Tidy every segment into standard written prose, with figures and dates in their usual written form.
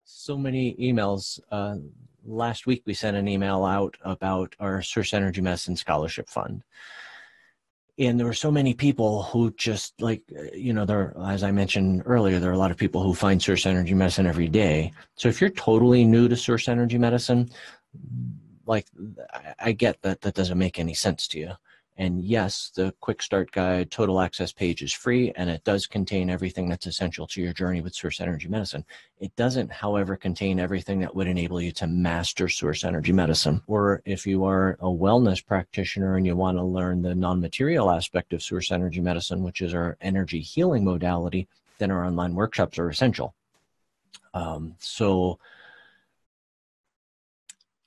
So many emails. Last week we sent an email out about our Source-Energy-Medicine Scholarship Fund. And there were so many people who just as I mentioned earlier, there are a lot of people who find Source Energy Medicine every day. So if you're totally new to Source Energy Medicine, I get that doesn't make any sense to you. And yes, the Quick Start Guide Total Access page is free, and it does contain everything that's essential to your journey with Source Energy Medicine. It doesn't, however, contain everything that would enable you to master Source Energy Medicine. Or if you are a wellness practitioner and you want to learn the non-material aspect of Source Energy Medicine, which is our energy healing modality, then our online workshops are essential.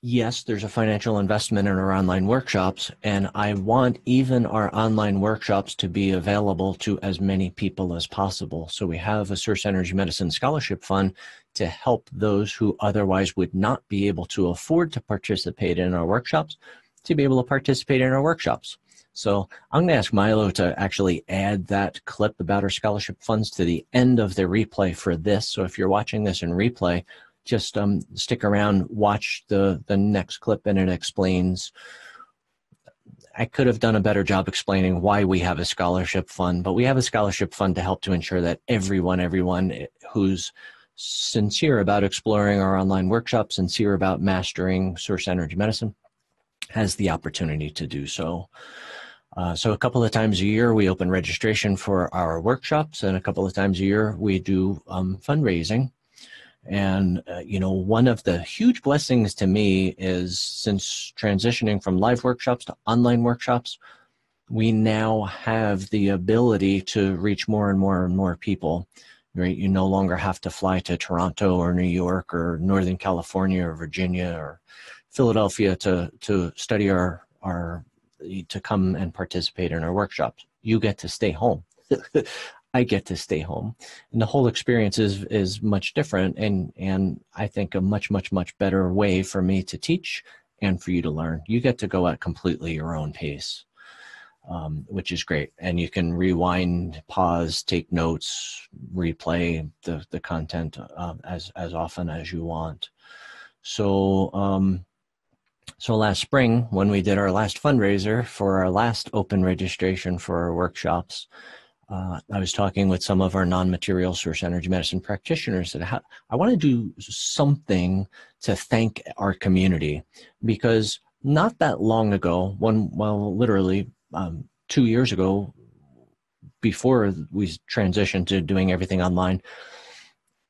Yes, there's a financial investment in our online workshops, and I want even our online workshops to be available to as many people as possible. So we have a Source Energy Medicine Scholarship Fund to help those who otherwise would not be able to afford to participate in our workshops to be able to participate in our workshops. So I'm going to ask Milo to actually add that clip about our scholarship funds to the end of the replay for this. So if you're watching this in replay, just stick around, watch the next clip, and it explains. I could have done a better job explaining why we have a scholarship fund, but we have a scholarship fund to help to ensure that everyone who's sincere about exploring our online workshops, sincere about mastering Source Energy Medicine, has the opportunity to do so. So a couple of times a year, we open registration for our workshops, and a couple of times a year, we do fundraising. And, one of the huge blessings to me is, since transitioning from live workshops to online workshops, we now have the ability to reach more and more and more people. Right? You no longer have to fly to Toronto or New York or Northern California or Virginia or Philadelphia to study to come and participate in our workshops. You get to stay home. I get to stay home, and the whole experience is much different, and I think a much better way for me to teach and for you to learn. You get to go at completely your own pace, which is great, and you can rewind, pause, take notes, replay the content as often as you want. So last spring, when we did our last fundraiser for our last open registration for our workshops, I was talking with some of our non-material Source Energy Medicine practitioners that I want to do something to thank our community, because not that long ago, literally 2 years ago, before we transitioned to doing everything online,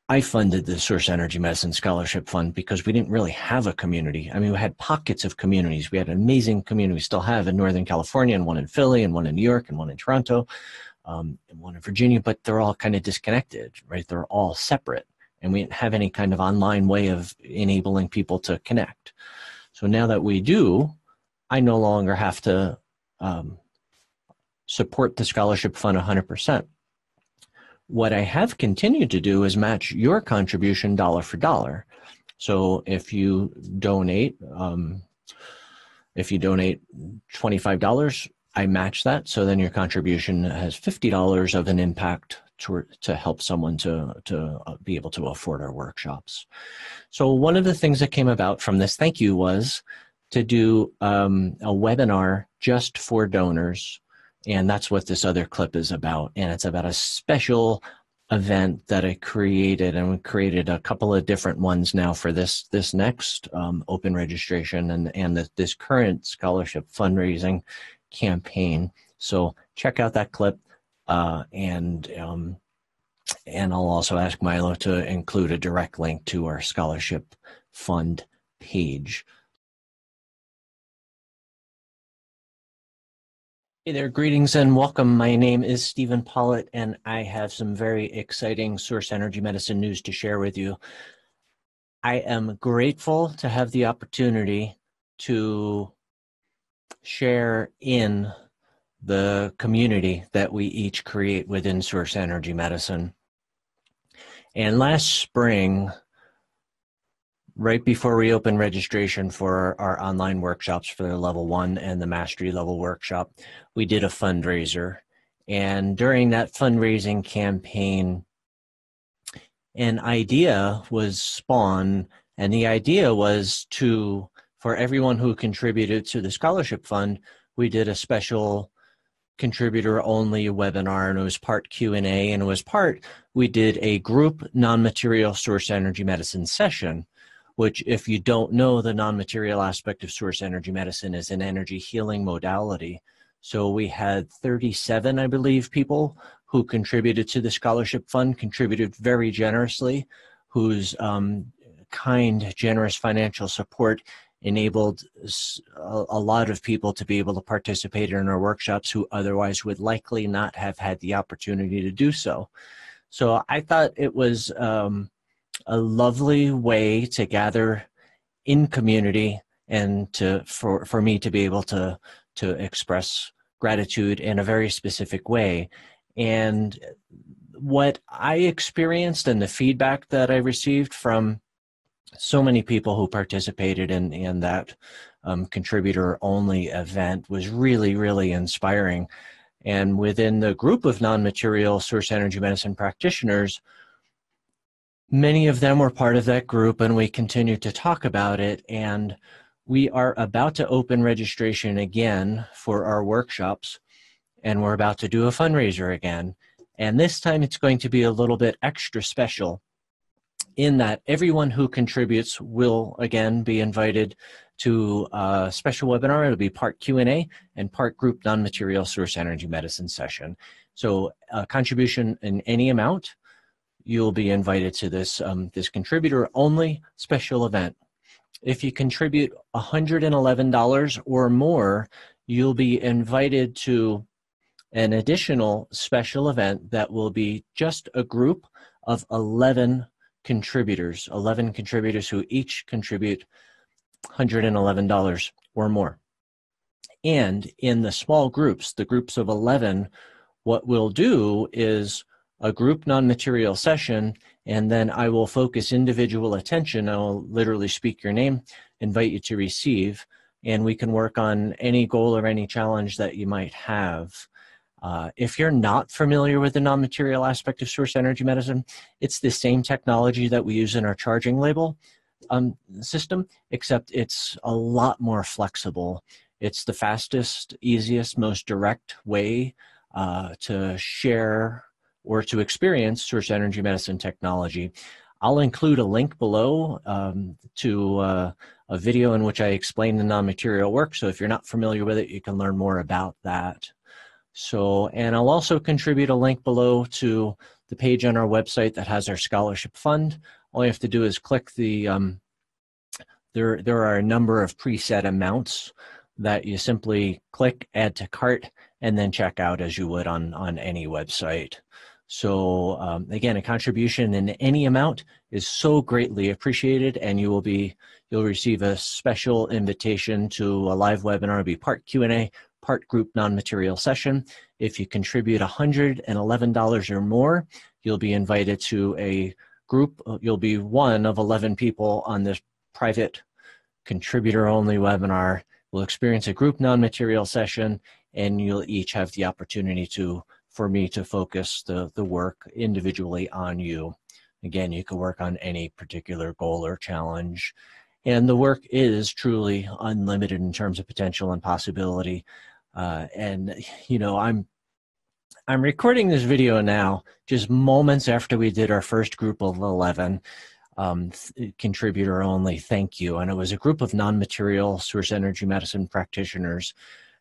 I funded the Source Energy Medicine Scholarship Fund because we didn't really have a community. I mean, we had pockets of communities. We had an amazing community. We still have in Northern California, and one in Philly, and one in New York, and one in Toronto. And one in Virginia, but they're all kind of disconnected, right? They're all separate, and we didn't have any kind of online way of enabling people to connect. So now that we do, I no longer have to support the scholarship fund 100%. What I have continued to do is match your contribution dollar for dollar. So if you donate $25, I match that, so then your contribution has $50 of an impact to help someone to be able to afford our workshops. So one of the things that came about from this thank you was to do a webinar just for donors, and that's what this other clip is about. And it's about a special event that I created, and we created a couple of different ones now for this next open registration and this current scholarship fundraising campaign. So check out that clip, and I'll also ask Milo to include a direct link to our scholarship fund page. Hey there, greetings and welcome. My name is Stephen Pollitt, and I have some very exciting Source Energy Medicine news to share with you. I am grateful to have the opportunity to share in the community that we each create within Source Energy Medicine. And last spring, right before we opened registration for our online workshops for the level 1 and the mastery level workshop, we did a fundraiser. And during that fundraising campaign, an idea was spawned, and the idea was for everyone who contributed to the scholarship fund, we did a special contributor only webinar, and it was part Q&A, and it was part, we did a group non-material source energy medicine session, which, if you don't know, the non-material aspect of source energy medicine is an energy healing modality. So we had 37, I believe, people who contributed to the scholarship fund, contributed very generously, whose kind, generous financial support enabled a lot of people to be able to participate in our workshops who otherwise would likely not have had the opportunity to do so. So I thought it was a lovely way to gather in community and for me to be able to express gratitude in a very specific way. And what I experienced and the feedback that I received from so many people who participated in that contributor-only event was really, really inspiring. And within the group of non-material source energy medicine practitioners, many of them were part of that group, and we continued to talk about it. And we are about to open registration again for our workshops, and we're about to do a fundraiser again. And this time it's going to be a little bit extra special, in that everyone who contributes will again be invited to a special webinar. It'll be part Q&A and part group non-material source energy medicine session. So a contribution in any amount, you'll be invited to this, this contributor only special event. If you contribute $111 or more, you'll be invited to an additional special event that will be just a group of 11 contributors who each contribute $111 or more. And in the small groups, the groups of 11, what we'll do is a group non-material session, and then I will focus individual attention. I will literally speak your name, invite you to receive, and we can work on any goal or any challenge that you might have. If you're not familiar with the non-material aspect of source energy medicine, it's the same technology that we use in our charging label system, except it's a lot more flexible. It's the fastest, easiest, most direct way to share or to experience source energy medicine technology. I'll include a link below to a video in which I explain the non-material work. So if you're not familiar with it, you can learn more about that. So, and I'll also contribute a link below to the page on our website that has our scholarship fund. All you have to do is click the, there are a number of preset amounts that you simply click, add to cart, and then check out as you would on any website. So again, a contribution in any amount is so greatly appreciated, and you'll receive a special invitation to a live webinar. It'll be part Q&A, part group non-material session. If you contribute $111 or more, you'll be invited to a group. You'll be one of 11 people on this private contributor-only webinar. We'll experience a group non-material session, and you'll each have the opportunity for me to focus the work individually on you. Again, you can work on any particular goal or challenge. And the work is truly unlimited in terms of potential and possibility. And you know, I'm recording this video now just moments after we did our first group of 11 contributor only thank you, and it was a group of non-material source energy medicine practitioners,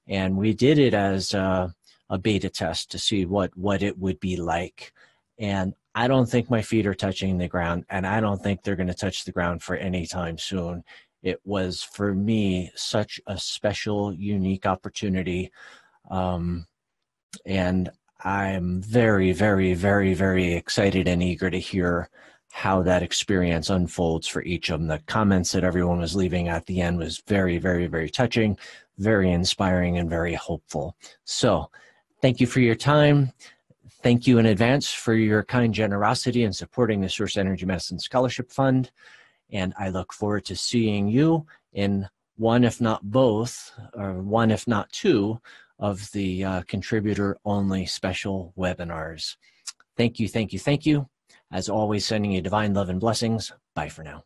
and we did it as a beta test to see what it would be like. And I don't think my feet are touching the ground, and I don't think they're going to touch the ground for any time soon. It was, for me, such a special, unique opportunity. And I'm very, very, very, very excited and eager to hear how that experience unfolds for each of them. The comments that everyone was leaving at the end was very, very, very touching, very inspiring, and very hopeful. So thank you for your time. Thank you in advance for your kind generosity in supporting the Source Energy Medicine Scholarship Fund. And I look forward to seeing you in one, if not both, or one, if not two, of the contributor-only special webinars. Thank you, thank you, thank you. As always, sending you divine love and blessings. Bye for now.